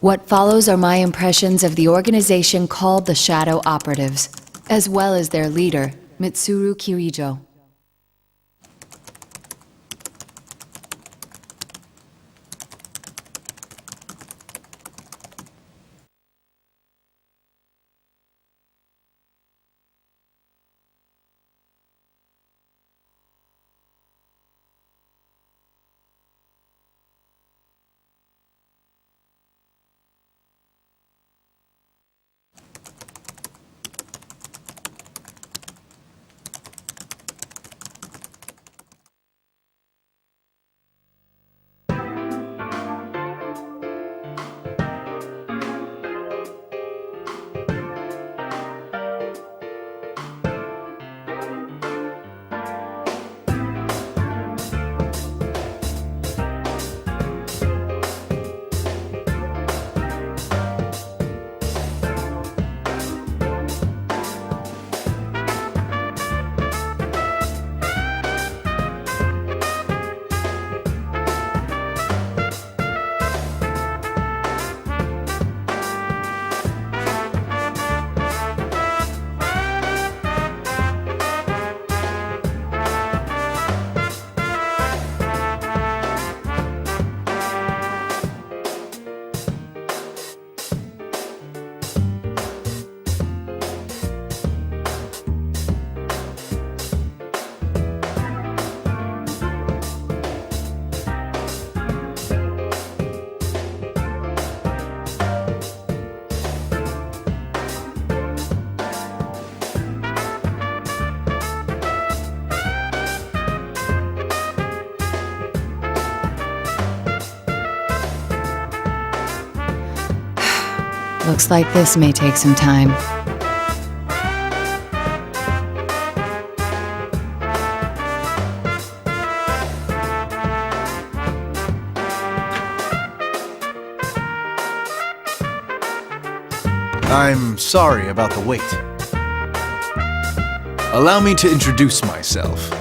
What follows are my impressions of the organization called the Shadow Operatives, as well as their leader, Mitsuru Kirijo. Looks like this may take some time. I'm sorry about the wait. Allow me to introduce myself.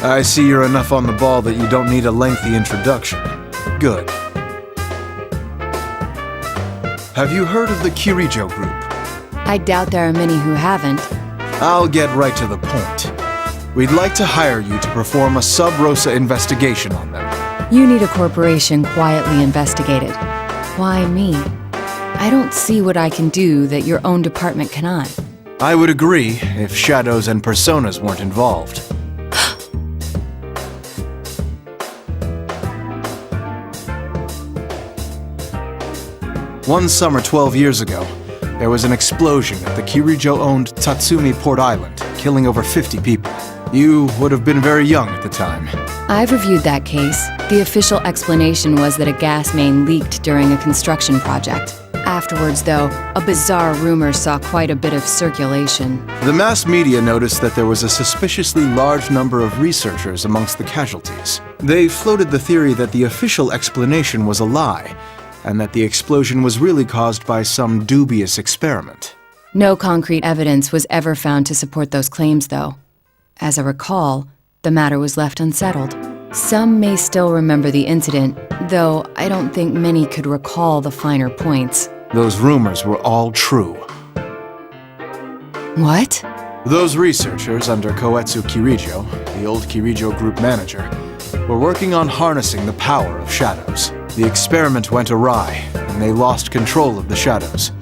I see you're enough on the ball that you don't need a lengthy introduction. Good. Have you heard of the Kirijo Group? I doubt there are many who haven't. I'll get right to the point. We'd like to hire you to perform a sub-rosa investigation on them. You need a corporation quietly investigated. Why me? I don't see what I can do that your own department cannot. I would agree if shadows and personas weren't involved. One summer 12 years ago, there was an explosion at the Kirijo-owned Tatsumi Port Island, killing over 50 people. You would have been very young at the time. I've reviewed that case. The official explanation was that a gas main leaked during a construction project. Afterwards, though, a bizarre rumor saw quite a bit of circulation. The mass media noticed that there was a suspiciously large number of researchers amongst the casualties. They floated the theory that the official explanation was a lie, and that the explosion was really caused by some dubious experiment. No concrete evidence was ever found to support those claims, though. As I recall, the matter was left unsettled. Some may still remember the incident, though I don't think many could recall the finer points. Those rumors were all true. What? Those researchers under Koetsu Kirijo, the old Kirijo group manager, were working on harnessing the power of shadows. The experiment went awry, and they lost control of the shadows.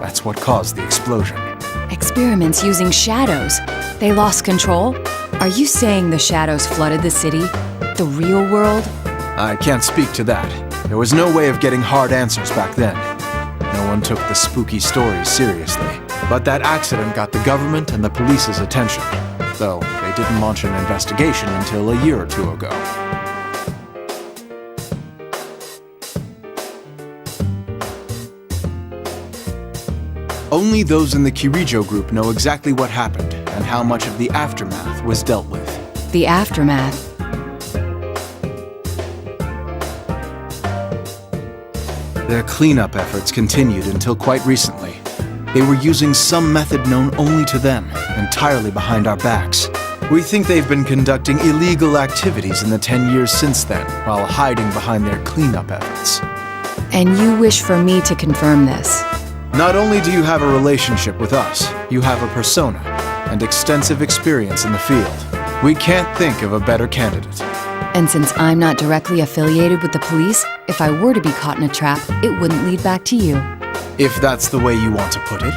That's what caused the explosion. Experiments using shadows. They lost control? Are you saying the shadows flooded the city? The real world? I can't speak to that. There was no way of getting hard answers back then. No one took the spooky stories seriously. But that accident got the government and the police's attention, though they didn't launch an investigation until a year or two ago. Only those in the Kirijo group know exactly what happened, and how much of the aftermath was dealt with. The aftermath? Their cleanup efforts continued until quite recently. They were using some method known only to them, entirely behind our backs. We think they've been conducting illegal activities in the 10 years since then, while hiding behind their cleanup efforts. And you wish for me to confirm this? Not only do you have a relationship with us, you have a persona and extensive experience in the field. We can't think of a better candidate. And since I'm not directly affiliated with the police, if I were to be caught in a trap, it wouldn't lead back to you. If that's the way you want to put it.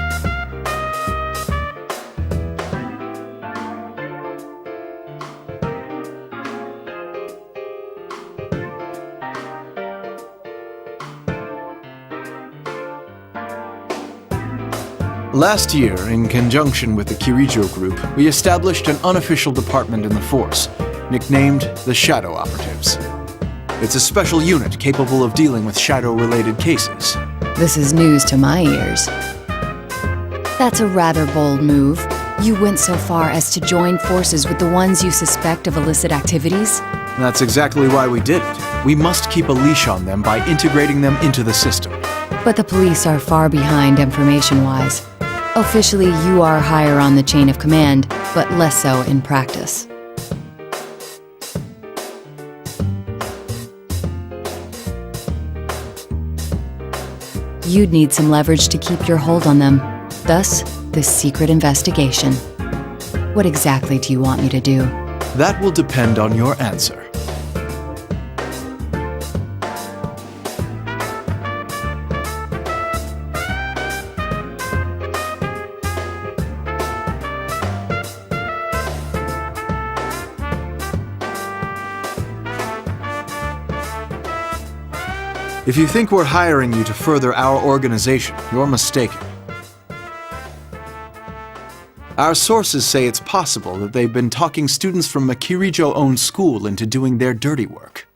Last year, in conjunction with the Kirijo Group, we established an unofficial department in the force, nicknamed the Shadow Operatives. It's a special unit capable of dealing with shadow-related cases. This is news to my ears. That's a rather bold move. You went so far as to join forces with the ones you suspect of illicit activities? That's exactly why we did it. We must keep a leash on them by integrating them into the system. But the police are far behind information-wise. Officially, you are higher on the chain of command, but less so in practice. You'd need some leverage to keep your hold on them. Thus, this secret investigation. What exactly do you want me to do? That will depend on your answer. If you think we're hiring you to further our organization, you're mistaken. Our sources say it's possible that they've been talking students from a Kirijo-owned school into doing their dirty work.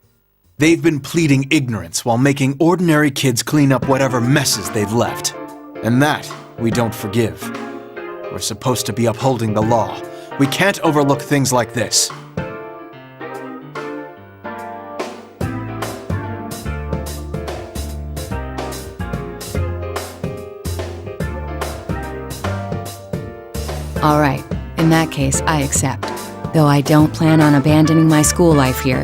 They've been pleading ignorance while making ordinary kids clean up whatever messes they've left. And that we don't forgive. We're supposed to be upholding the law. We can't overlook things like this. All right, in that case, I accept. Though I don't plan on abandoning my school life here.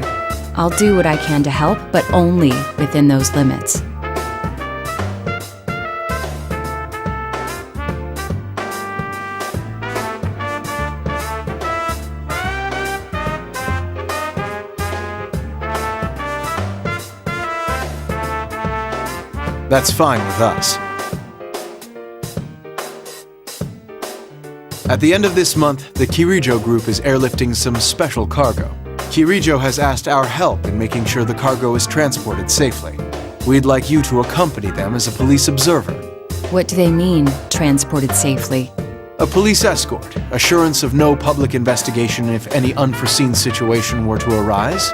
I'll do what I can to help, but only within those limits. That's fine with us. At the end of this month, the Kirijo Group is airlifting some special cargo. Kirijo has asked our help in making sure the cargo is transported safely. We'd like you to accompany them as a police observer. What do they mean, transported safely? A police escort, assurance of no public investigation if any unforeseen situation were to arise.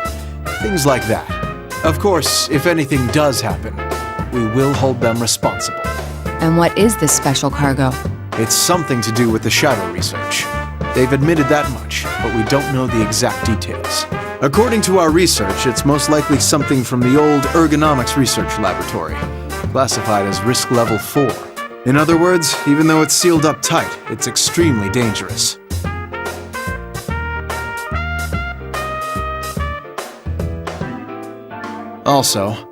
Things like that. Of course, if anything does happen, we will hold them responsible. And what is this special cargo? It's something to do with the shadow research. They've admitted that much, but we don't know the exact details. According to our research, it's most likely something from the old ergonomics research laboratory, classified as risk level 4. In other words, even though it's sealed up tight, it's extremely dangerous. Also,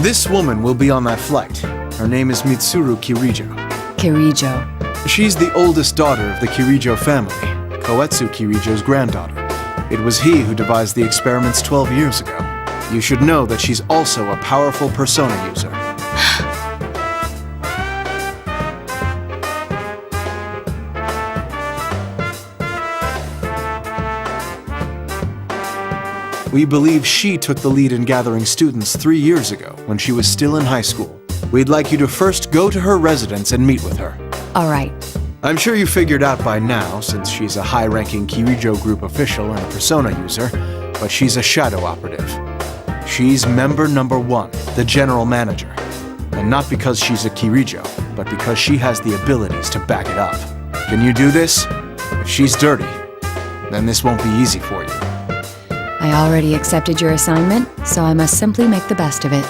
this woman will be on that flight. Her name is Mitsuru Kirijo. Kirijo. She's the oldest daughter of the Kirijo family, Koetsu Kirijo's granddaughter. It was he who devised the experiments 12 years ago. You should know that she's also a powerful persona user. We believe she took the lead in gathering students 3 years ago when she was still in high school. We'd like you to first go to her residence and meet with her. All right, I'm sure you figured out by now, since she's a high-ranking Kirijo Group official and a Persona user, but she's a shadow operative. She's member number 1, the general manager. And not because she's a Kirijo, but because she has the abilities to back it up. Can you do this? If she's dirty, then this won't be easy for you. I already accepted your assignment, so I must simply make the best of it.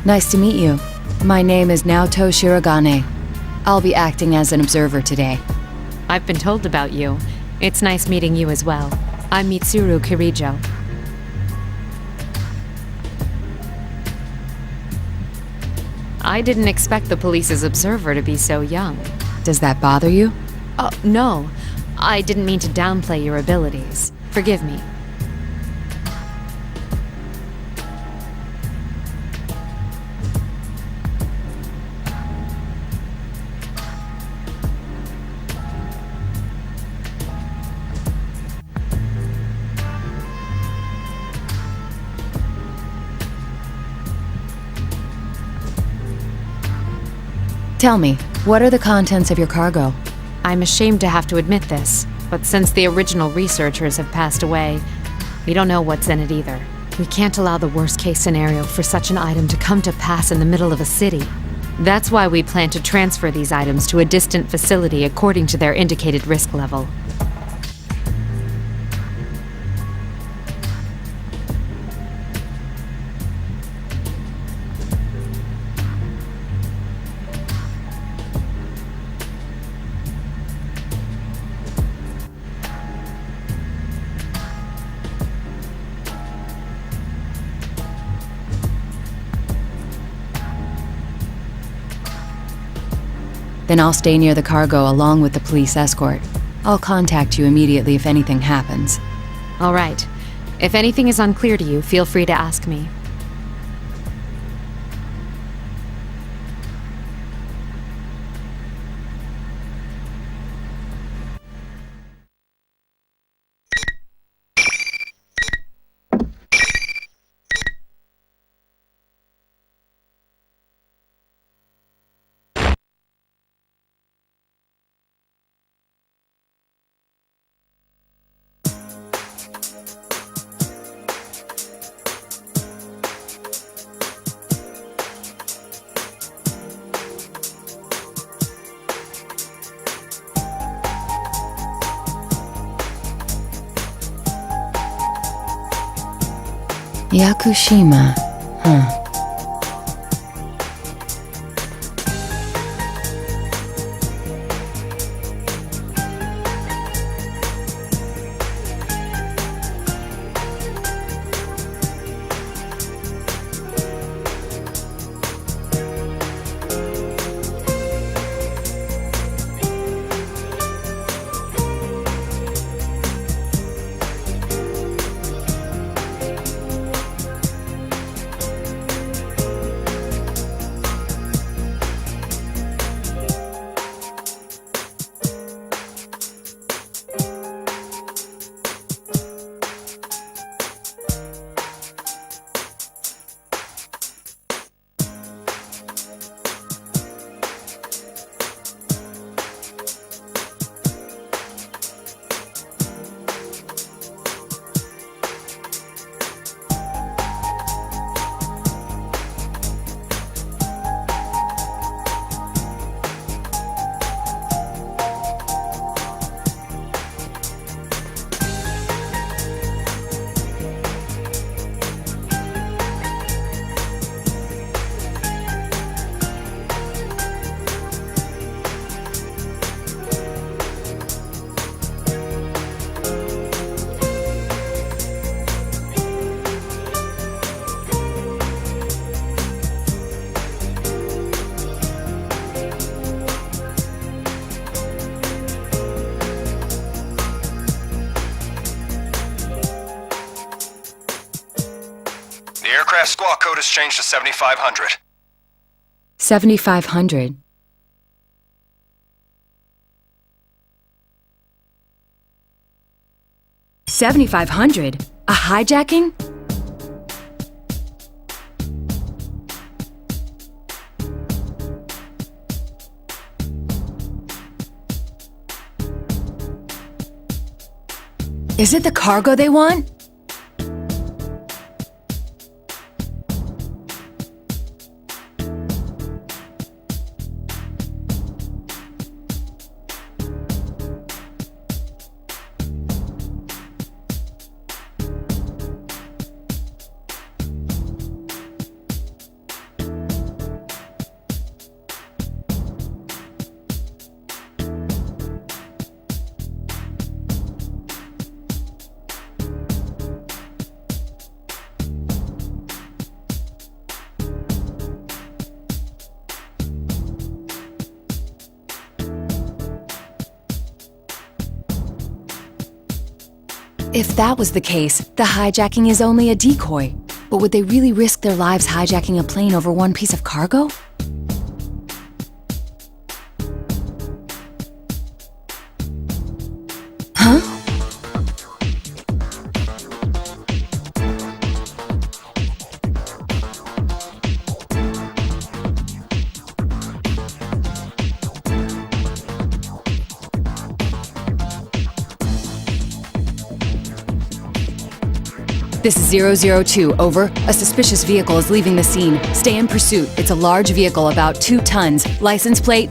Nice to meet you. My name is Naoto Shirogane. I'll be acting as an observer today. I've been told about you. It's nice meeting you as well. I'm Mitsuru Kirijo. I didn't expect the police's observer to be so young. Does that bother you? No. I didn't mean to downplay your abilities. Forgive me. Tell me, what are the contents of your cargo? I'm ashamed to have to admit this, but since the original researchers have passed away, we don't know what's in it either. We can't allow the worst-case scenario for such an item to come to pass in the middle of a city. That's why we plan to transfer these items to a distant facility according to their indicated risk level. Then I'll stay near the cargo along with the police escort. I'll contact you immediately if anything happens. All right. If anything is unclear to you, feel free to ask me. Yakushima, huh. aircraft squawk code has changed to 7500. 7,500. $7,500? A hijacking? Is it the cargo they want? If that was the case, the hijacking is only a decoy. But would they really risk their lives hijacking a plane over one piece of cargo? Huh? This is 002, over. A suspicious vehicle is leaving the scene. Stay in pursuit. It's a large vehicle, about 2 tons. License plate...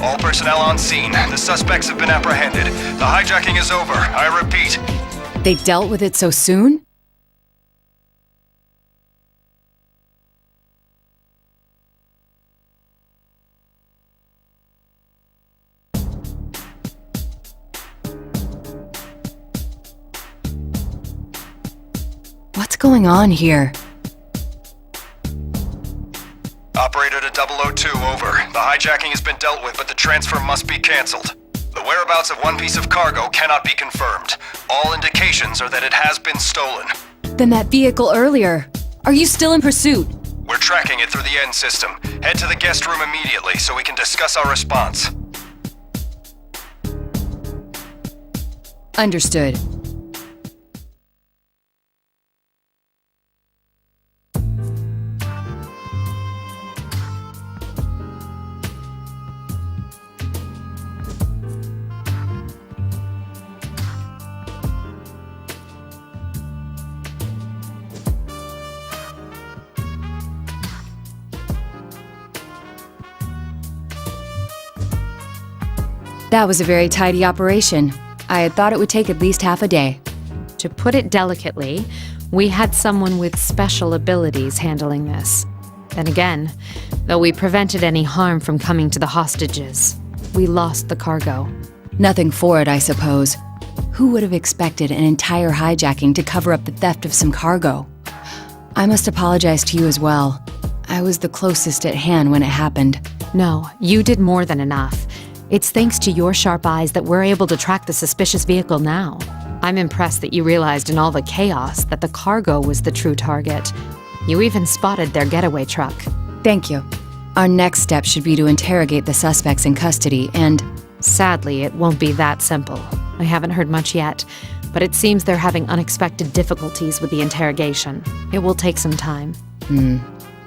All personnel on scene. The suspects have been apprehended. The hijacking is over. I repeat. They dealt with it so soon? What's going on here? Operator to 002, over. The hijacking has been dealt with, but the transfer must be cancelled. The whereabouts of one piece of cargo cannot be confirmed. All indications are that it has been stolen. Then that vehicle earlier. Are you still in pursuit? We're tracking it through the N system. Head to the guest room immediately so we can discuss our response. Understood. That was a very tidy operation. I had thought it would take at least half a day. To put it delicately, we had someone with special abilities handling this. Then again, though we prevented any harm from coming to the hostages, we lost the cargo. Nothing for it, I suppose. Who would have expected an entire hijacking to cover up the theft of some cargo? I must apologize to you as well. I was the closest at hand when it happened. No, you did more than enough. It's thanks to your sharp eyes that we're able to track the suspicious vehicle now. I'm impressed that you realized in all the chaos that the cargo was the true target. You even spotted their getaway truck. Thank you. Our next step should be to interrogate the suspects in custody and... Sadly, it won't be that simple. I haven't heard much yet, but it seems they're having unexpected difficulties with the interrogation. It will take some time.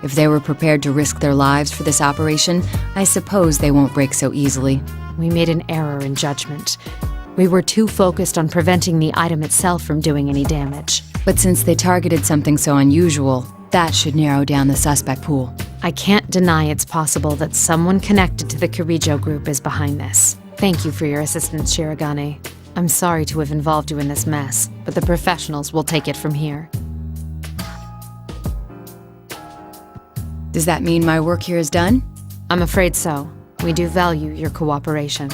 If they were prepared to risk their lives for this operation, I suppose they won't break so easily. We made an error in judgment. We were too focused on preventing the item itself from doing any damage. But since they targeted something so unusual, that should narrow down the suspect pool. I can't deny it's possible that someone connected to the Kirijo group is behind this. Thank you for your assistance, Shirogane. I'm sorry to have involved you in this mess, but the professionals will take it from here. Does that mean my work here is done? I'm afraid so. We do value your cooperation.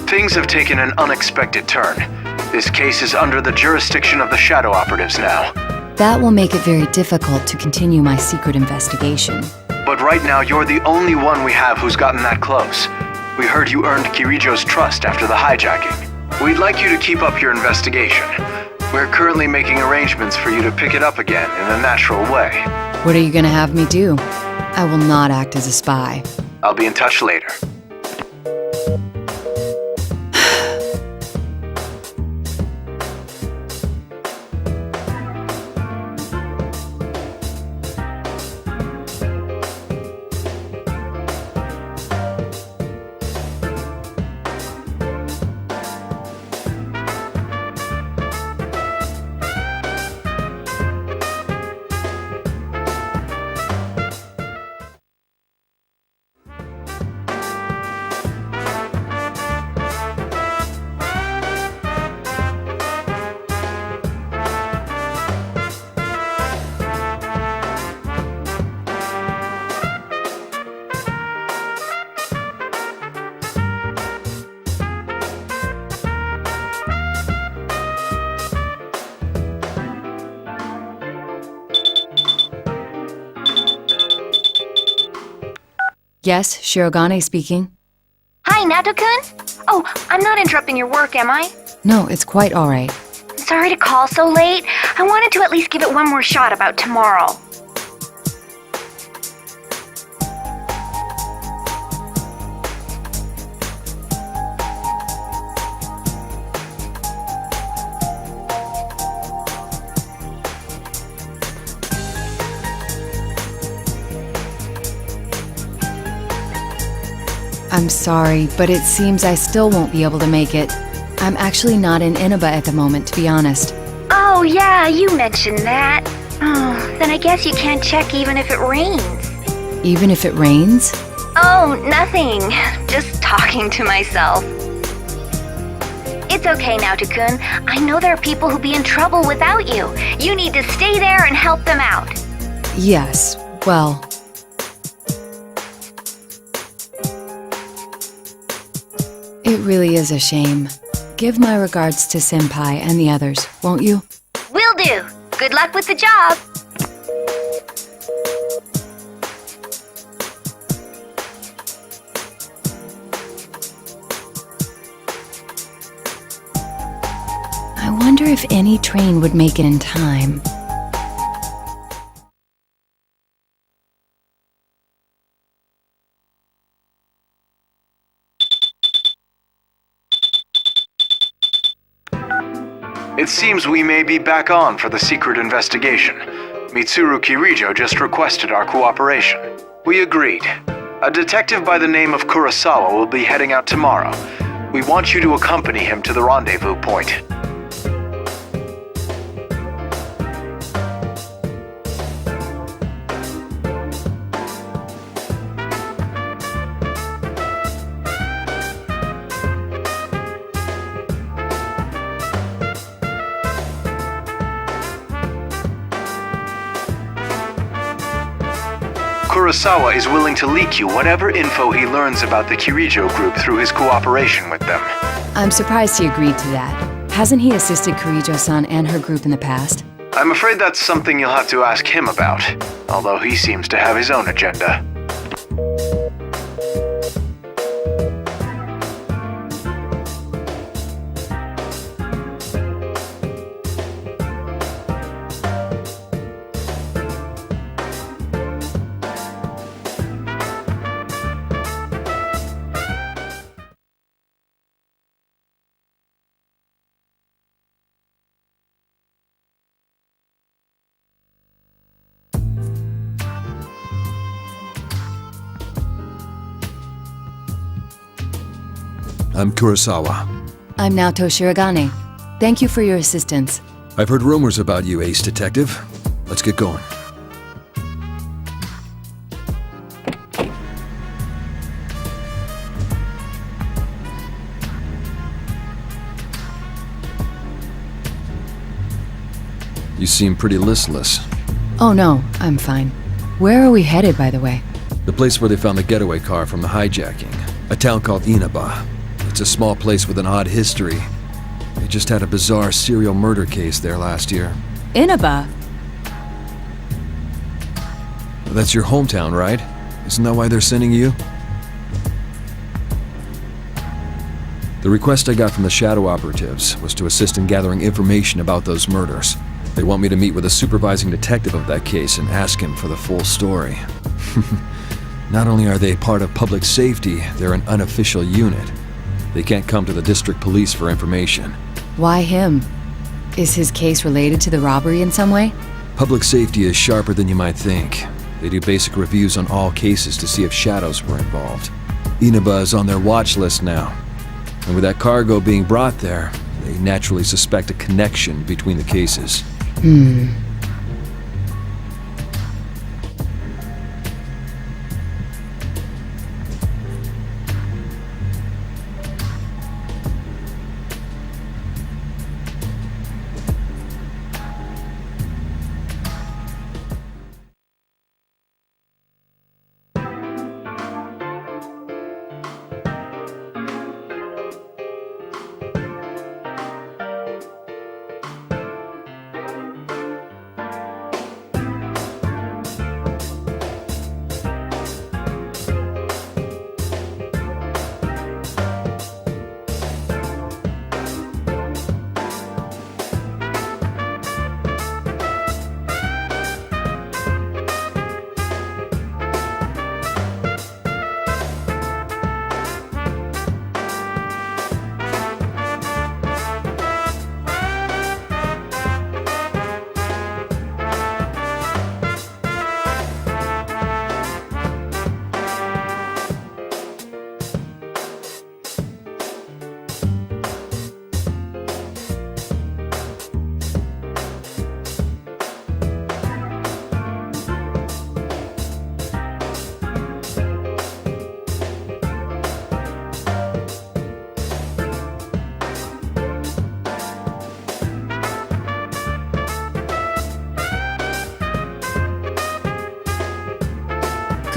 Things have taken an unexpected turn. This case is under the jurisdiction of the Shadow Operatives now. That will make it very difficult to continue my secret investigation. But right now, you're the only one we have who's gotten that close. We heard you earned Kirijo's trust after the hijacking. We'd like you to keep up your investigation. We're currently making arrangements for you to pick it up again in a natural way. What are you gonna have me do? I will not act as a spy. I'll be in touch later. Yes, Shirogane speaking. Hi, Naoto-kun? Oh, I'm not interrupting your work, am I? No, it's quite alright. Sorry to call so late. I wanted to at least give it one more shot about tomorrow. I'm sorry, but it seems I still won't be able to make it. I'm actually not in Inaba at the moment, to be honest. Oh, yeah, you mentioned that. Oh, then I guess you can't check even if it rains. Even if it rains? Oh, nothing. Just talking to myself. It's okay, Naoto-kun. I know there are people who'll be in trouble without you. You need to stay there and help them out. Yes, well... It really is a shame. Give my regards to Senpai and the others, won't you? Will do. Good luck with the job. I wonder if any train would make it in time. It seems we may be back on for the secret investigation. Mitsuru Kirijo just requested our cooperation. We agreed. A detective by the name of Kurosawa will be heading out tomorrow. We want you to accompany him to the rendezvous point. Kurosawa is willing to leak you whatever info he learns about the Kirijo group through his cooperation with them. I'm surprised he agreed to that. Hasn't he assisted Kirijo-san and her group in the past? I'm afraid that's something you'll have to ask him about, although he seems to have his own agenda. I'm Kurosawa. I'm Naoto Shiragane. Thank you for your assistance. I've heard rumors about you, Ace Detective. Let's get going. You seem pretty listless. Oh no, I'm fine. Where are we headed, by the way? The place where they found the getaway car from the hijacking. A town called Inaba. It's a small place with an odd history. They just had a bizarre serial murder case there last year. Inaba? That's your hometown, right? Isn't that why they're sending you? The request I got from the shadow operatives was to assist in gathering information about those murders. They want me to meet with a supervising detective of that case and ask him for the full story. Not only are they part of public safety, they're an unofficial unit. They can't come to the district police for information. Why him? Is his case related to the robbery in some way? Public safety is sharper than you might think. They do basic reviews on all cases to see if shadows were involved. Inaba is on their watch list now. And with that cargo being brought there, they naturally suspect a connection between the cases.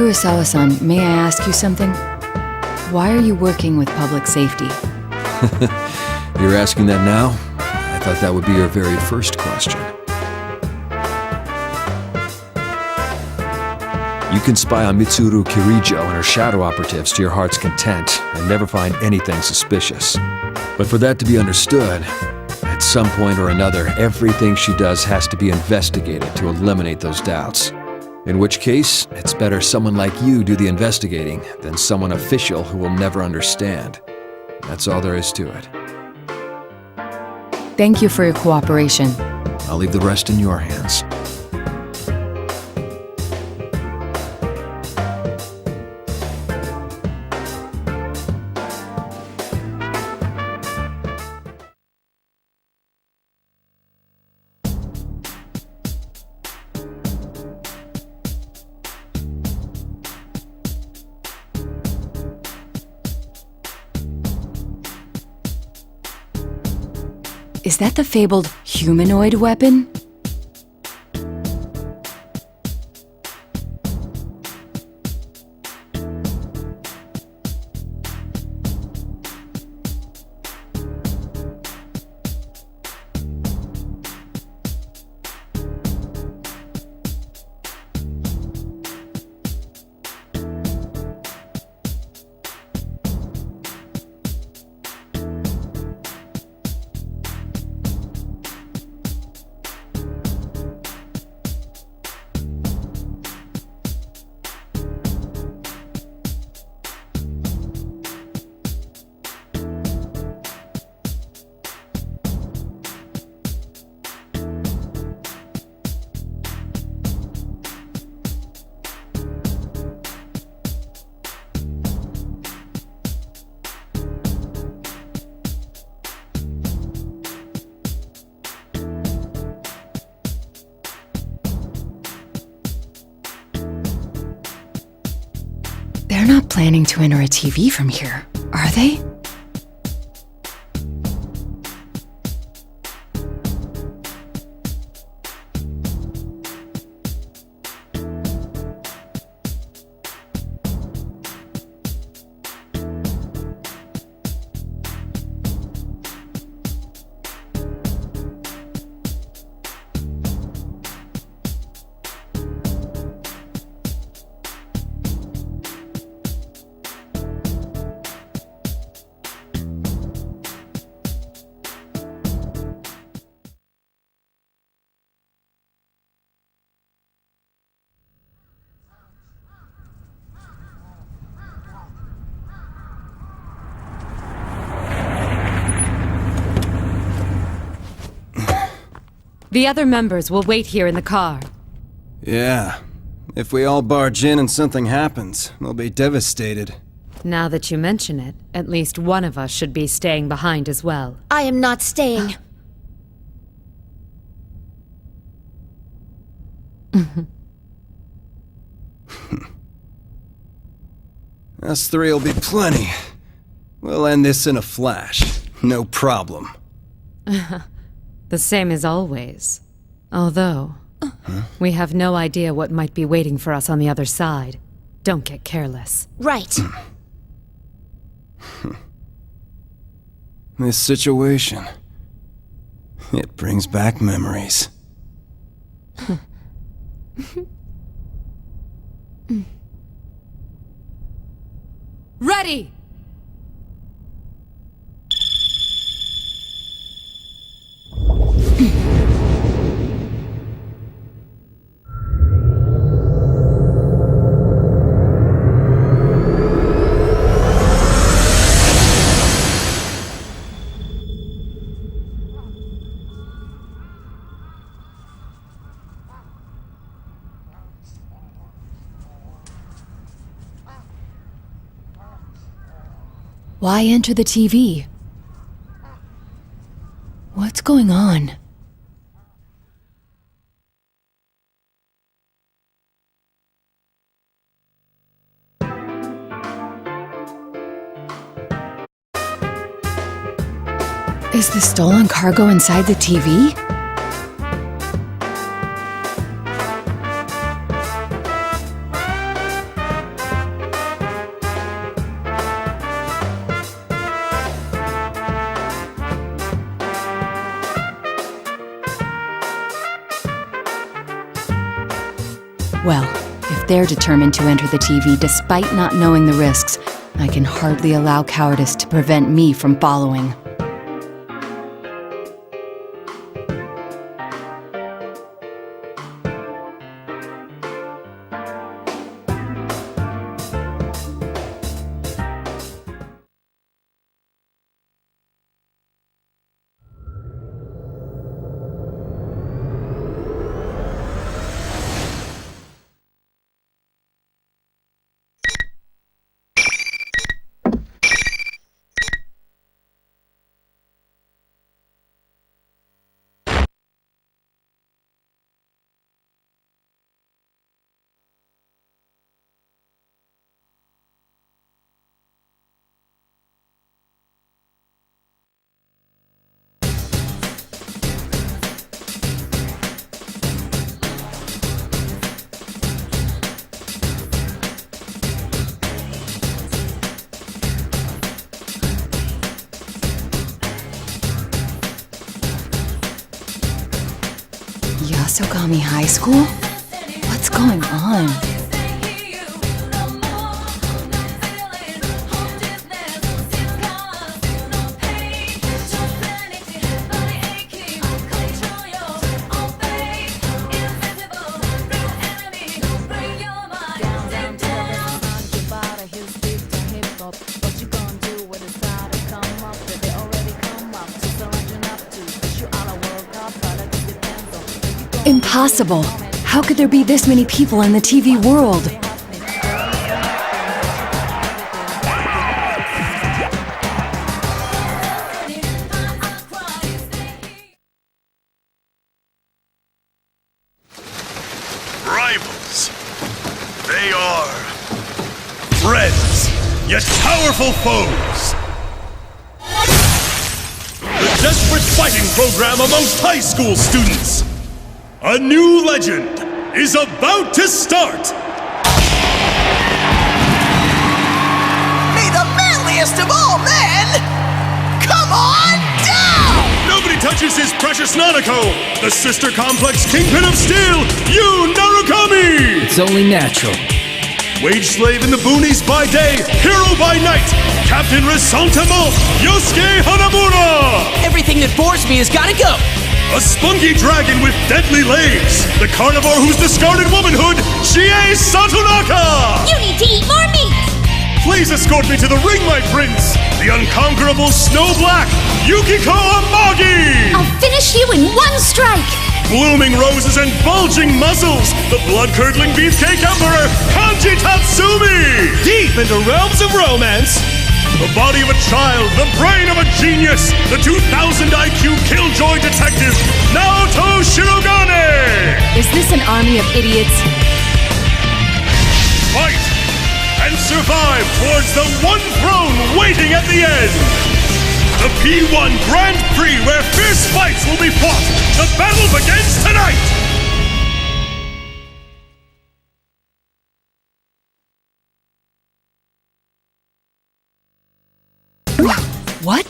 Kurosawa-san, may I ask you something? Why are you working with public safety? You're asking that now? I thought that would be your very first question. You can spy on Mitsuru Kirijo and her shadow operatives to your heart's content and never find anything suspicious. But for that to be understood, at some point or another, everything she does has to be investigated to eliminate those doubts. In which case, it's better someone like you do the investigating than someone official who will never understand. That's all there is to it. Thank you for your cooperation. I'll leave the rest in your hands. Is that the fabled humanoid weapon? They're not planning to enter a TV from here, are they? The other members will wait here in the car. Yeah. If we all barge in and something happens, they'll be devastated. Now that you mention it, at least one of us should be staying behind as well. I am not staying. Us three will be plenty. We'll end this in a flash. No problem. The same as always. Although, we have no idea what might be waiting for us on the other side. Don't get careless. Right. This situation, it brings back memories. Ready! Why enter the TV? What's going on? Is the stolen cargo inside the TV? Well, if they're determined to enter the TV despite not knowing the risks, I can hardly allow cowardice to prevent me from following. Yasogami High School? What's going on? Impossible! How could there be this many people in the TV world? Rivals. They are friends, yet powerful foes. The desperate fighting program amongst high school students. A new legend is about to start! May the manliest of all men come on down! Nobody touches his precious Nanako, the sister complex kingpin of steel, Yu Narukami! It's only natural. Wage slave in the boonies by day, hero by night, Captain Resentiment, Yosuke Hanamura! Everything that bores me has gotta go! A spunky dragon with deadly legs, the carnivore who's discarded womanhood, Chie Satonaka! You need to eat more meat! Please escort me to the ring, my prince! The unconquerable Snow Black, Yukiko Amagi! I'll finish you in one strike! Blooming roses and bulging muscles, the blood-curdling beefcake emperor, Kanji Tatsumi! Deep into realms of romance, the body of a child, the brain of a genius, the 2000 IQ killjoy detective, Naoto Shirogane! Is this an army of idiots? Fight and survive towards the one throne waiting at the end! The P1 Grand Prix where fierce fights will be fought! The battle begins tonight! What?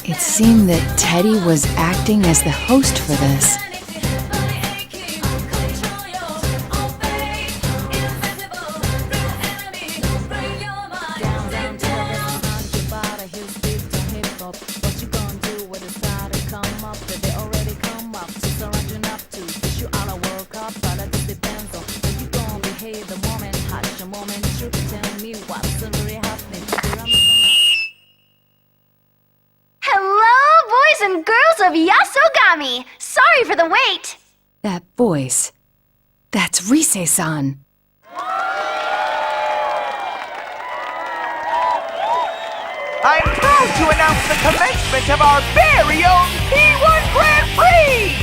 It seemed that Teddy was acting as the host for this. Of Yasogami! Sorry for the wait! That voice. That's Rise-san. I'm proud to announce the commencement of our very own P1 Grand Prix!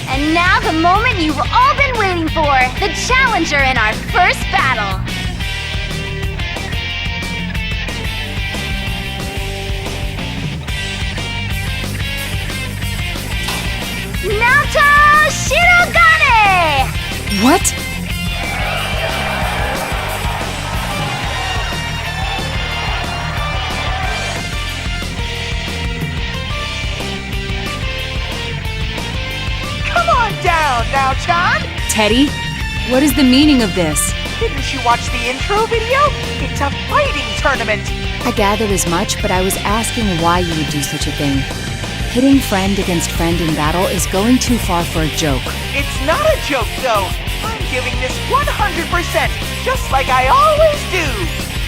And now the moment you've all been waiting for, the challenger in our first battle. Naoto Shirogane! What? Come on down now, Chan! Teddy, what is the meaning of this? Didn't you watch the intro video? It's a fighting tournament! I gathered as much, but I was asking why you would do such a thing. Pitting friend against friend in battle is going too far for a joke. It's not a joke, though. I'm giving this 100%, just like I always do.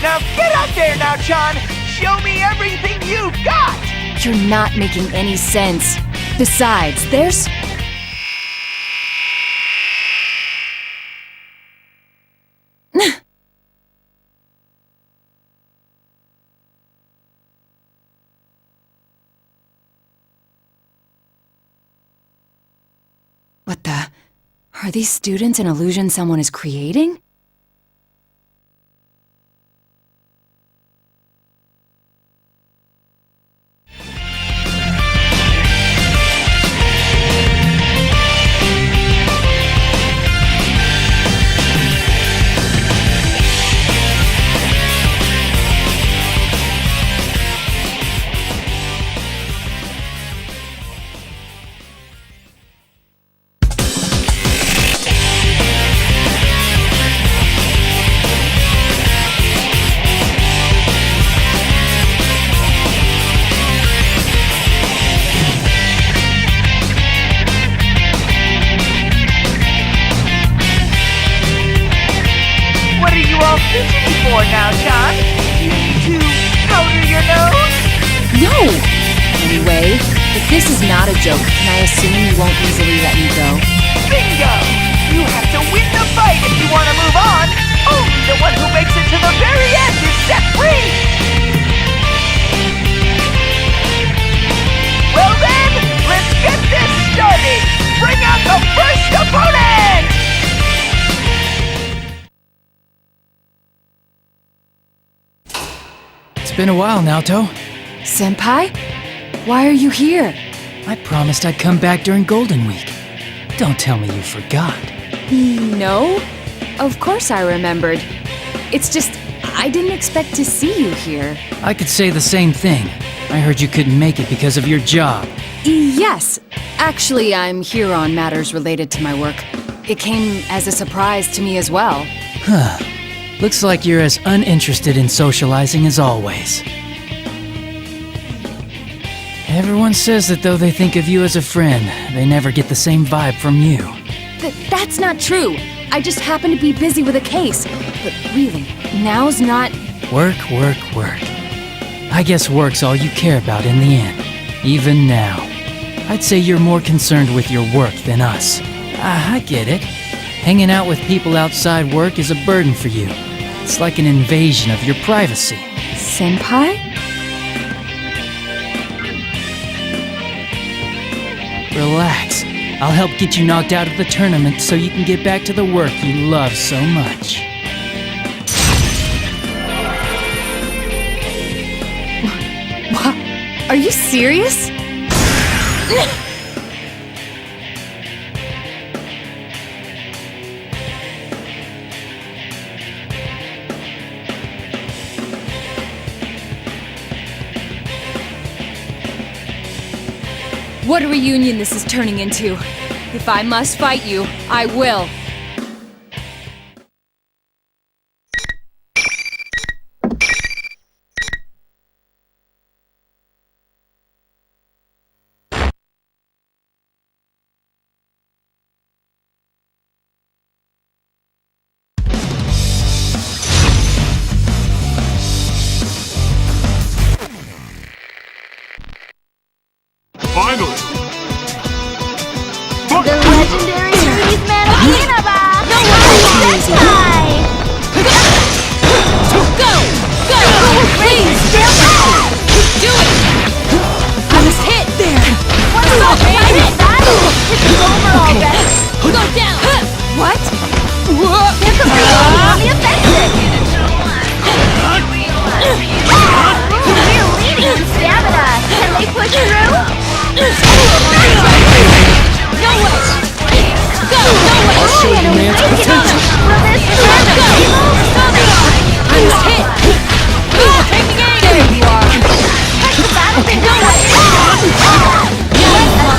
Now get out there now, Chan. Show me everything you've got. You're not making any sense. Besides, there's... What the... Are these students an illusion someone is creating? What are you all fidgeting for now, John? Do you need to powder your nose? No! Anyway, if this is not a joke, can I assume you won't easily let me go? Bingo! You have to win the fight if you want to move on. Only the one who makes it to the very end is set free! Well then, let's get this started! Bring out the first opponent! It's been a while, Naoto. Senpai? Why are you here? I promised I'd come back during Golden Week. Don't tell me you forgot. No. Of course I remembered. It's just, I didn't expect to see you here. I could say the same thing. I heard you couldn't make it because of your job. Yes. Actually, I'm here on matters related to my work. It came as a surprise to me as well. Huh. Looks like you're as uninterested in socializing as always. Everyone says that though they think of you as a friend, they never get the same vibe from you. That's not true. I just happen to be busy with a case. But really, now's not... Work, work, work. I guess work's all you care about in the end. Even now. I'd say you're more concerned with your work than us. I get it. Hanging out with people outside work is a burden for you. It's like an invasion of your privacy. Senpai? Relax. I'll help get you knocked out of the tournament so you can get back to the work you love so much. What? Are you serious? What a reunion this is turning into. If I must fight you, I will. Finally! The legendary Hermes Man of Nineveh! No Senpai! Go! Go! Please! Do it! I was hit there! What about private battle? It's over already! Go down! What? They're completely on the offensive! We're leading in stamina! Can they push through? No way! Go! No way! I'll show you man's potential. Will this turn the tables? I was hit! Taking aim! There you are! Check the battle thing out!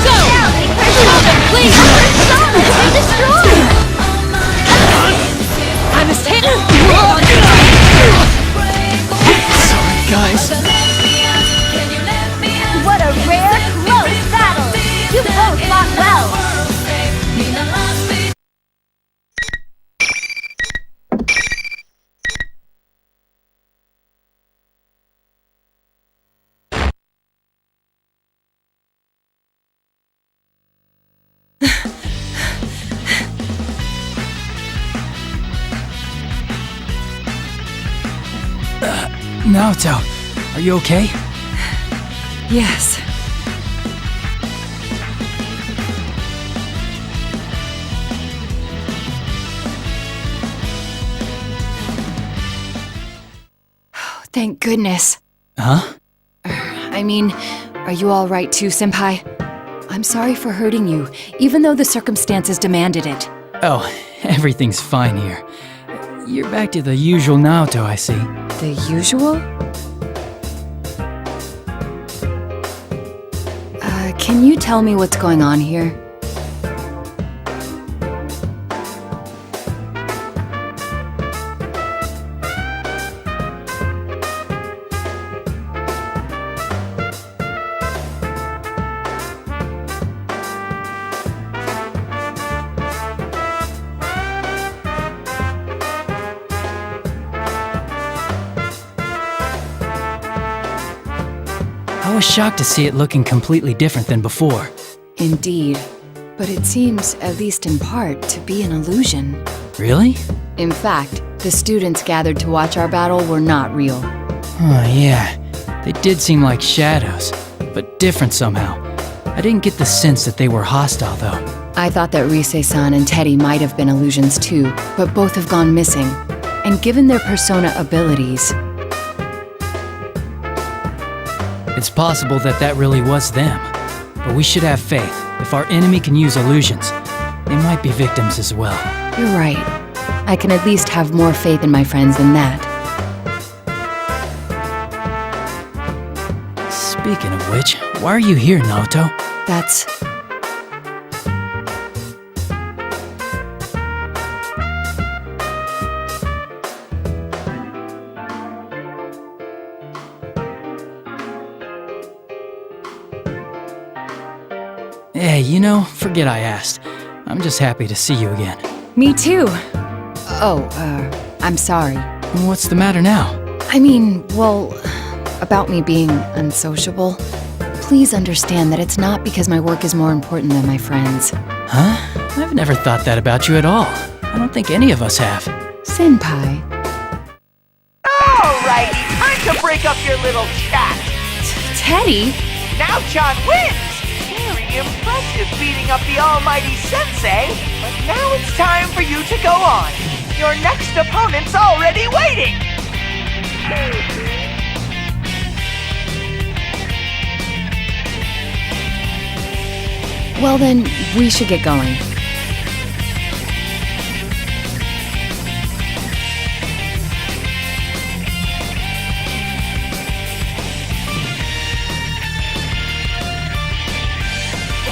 Go! Please! Persona has been destroyed! I was hit! Sorry, guys. What a rare, close battle! You both fought well! Naoto, are you okay? Yes. Thank goodness. Huh? I mean, are you all right too, Senpai? I'm sorry for hurting you, even though the circumstances demanded it. Oh, everything's fine here. You're back to the usual Naoto, I see. The usual? Can you tell me what's going on here? I was shocked to see it looking completely different than before. Indeed. But it seems, at least in part, to be an illusion. Really? In fact, the students gathered to watch our battle were not real. Oh, yeah. They did seem like shadows, but different somehow. I didn't get the sense that they were hostile, though. I thought that Rise-san and Teddy might have been illusions too, but both have gone missing. And given their persona abilities, it's possible that that really was them. But we should have faith. If our enemy can use illusions, they might be victims as well. you're right. I can at least have more faith in my friends than that. Speaking of which, why are you here, Naoto? That's... Hey, you know, forget I asked. I'm just happy to see you again. Me too. Oh, I'm sorry. What's the matter now? I mean, well, about me being unsociable. Please understand that it's not because my work is more important than my friends. Huh? I've never thought that about you at all. I don't think any of us have. Senpai. Alrighty, time to break up your little chat. Teddy? Now John wins! Very impressive beating up the almighty sensei. But now it's time for you to go on. Your next opponent's already waiting! Well then, we should get going.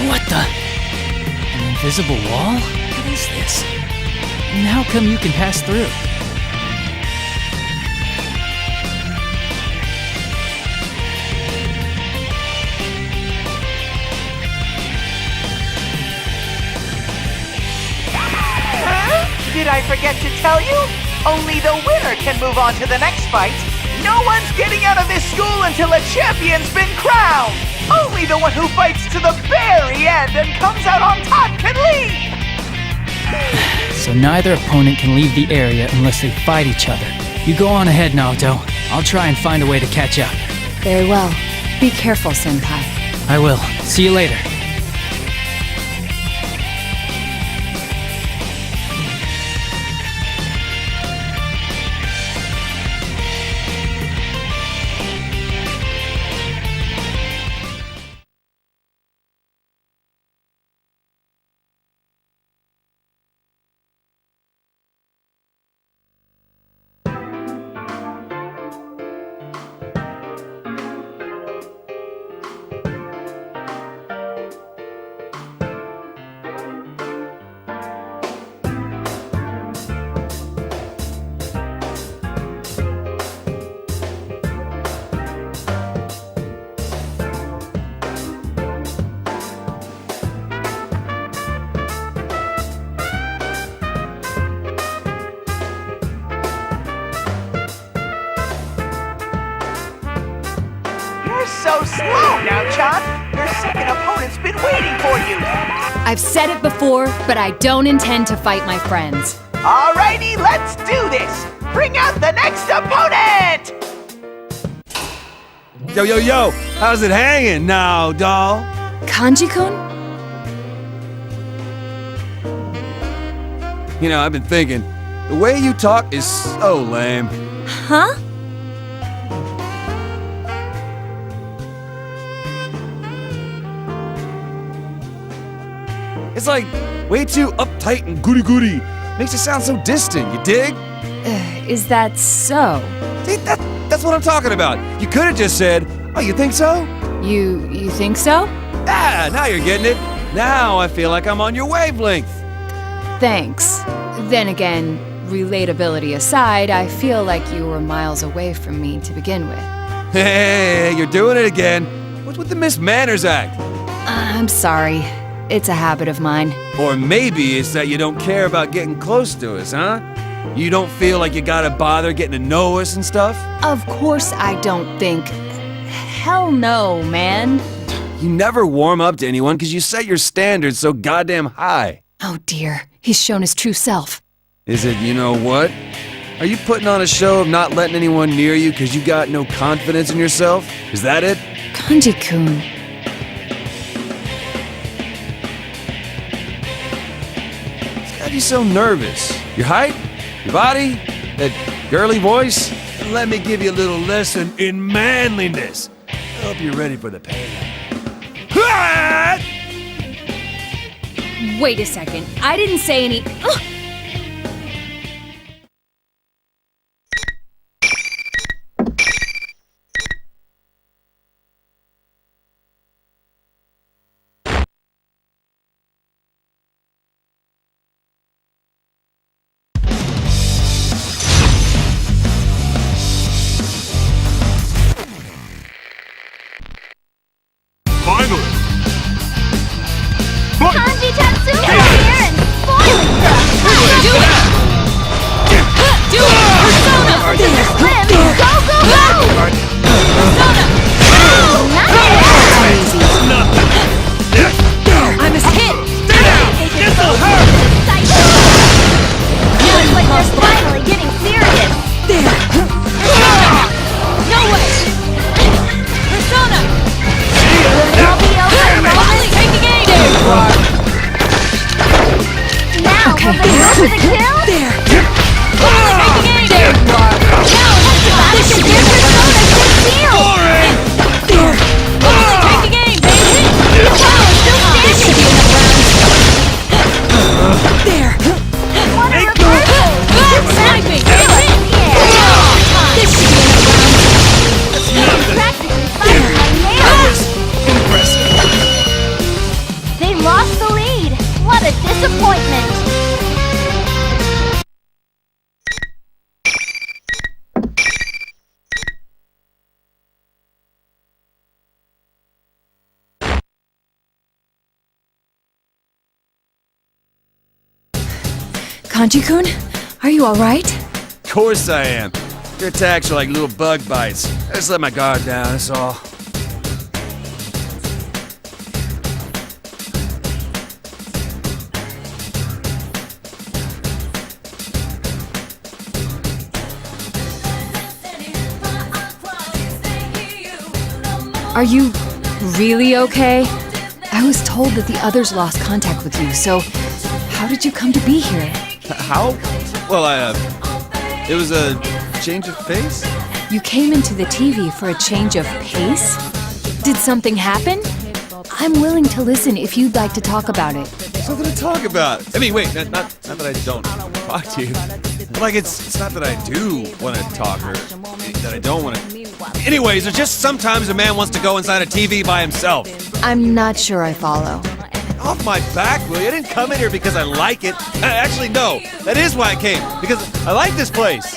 What the? An invisible wall? What is this? And how come you can pass through? Did I forget to tell you? Only the winner can move on to the next fight. No one's getting out of this school until a champion's been crowned. Only the one who fights to the very end and comes out on top can leave. So neither opponent can leave the area unless they fight each other. You go on ahead, Naoto. I'll try and find a way to catch up. Very well. Be careful, Senpai. I will. See you later. So slow now, Chan. Your second opponent's been waiting for you. I've said it before, but I don't intend to fight my friends. Alrighty, let's do this. Bring out the next opponent. Yo, how's it hanging now, doll? Kanji-kun? You know, I've been thinking, the way you talk is so lame. Huh? It's like way too uptight and goody-goody. Makes it sound so distant, you dig? Is that so? See, that's what I'm talking about. You could have just said, oh, you think so? You think so? Ah, now you're getting it. Now I feel like I'm on your wavelength. Thanks. Then again, relatability aside, I feel like you were miles away from me to begin with. Hey, you're doing it again. What's with the Miss Manners act? I'm sorry. It's a habit of mine. Or maybe it's that you don't care about getting close to us, huh? You don't feel like you gotta bother getting to know us and stuff? Of course I don't think. Hell no, man. You never warm up to anyone because you set your standards so goddamn high. Oh dear, he's shown his true self. Is it you know what? Are you putting on a show of not letting anyone near you because you got no confidence in yourself? Is that it? Kanji-kun. What's got you so nervous? Your height? Your body? That girly voice? Let me give you a little lesson in manliness. I hope you're ready for the pain. Wait a second, I didn't say any. Ugh! Finally! Kanji Tatsumi here and spoiling stuff! Do it! Do it! Persona! Slim, go, go, go! Persona! Nice! I'm a hit! This'll hurt! Looks like they're finally getting serious! No way! Persona! Will it all be over in moments? Taking aim! There you are! Now, will they go for the kill? Taking aim! There you are! This should give Persona a good deal! Taking aim, baby! Still standing! What a reversal! Sniping! This should be practically fighting my nails! They lost the lead! What a disappointment! Kanji-kun, are you alright? Of course I am. Your attacks are like little bug bites. I just let my guard down, that's all. Are you really okay? I was told that the others lost contact with you, so how did you come to be here? How? Well, it was a change of pace? You came into the TV for a change of pace? Did something happen? I'm willing to listen if you'd like to talk about it. Something to talk about. I mean, wait, not that I don't talk to you. Like, it's not that I do want to talk or that I don't want to. Anyways, there's just sometimes a man wants to go inside a TV by himself. I'm not sure I follow. Off my back, will you? I didn't come in here because I like it. Actually, no. That is why I came. Because I like this place.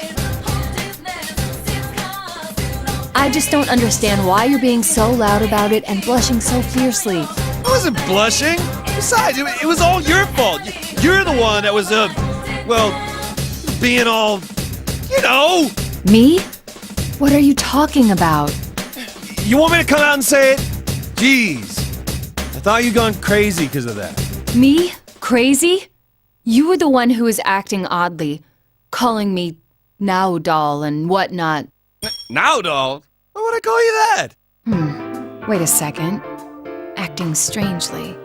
I just don't understand why you're being so loud about it and blushing so fiercely. I wasn't blushing. Besides, it was all your fault. You're the one that was, well, being all, you know. Me? What are you talking about? You want me to come out and say it? Jeez. I thought you'd gone crazy because of that. Me? Crazy? You were the one who was acting oddly, calling me Naoto and whatnot. Naoto? Why would I call you that? Wait a second. Acting strangely.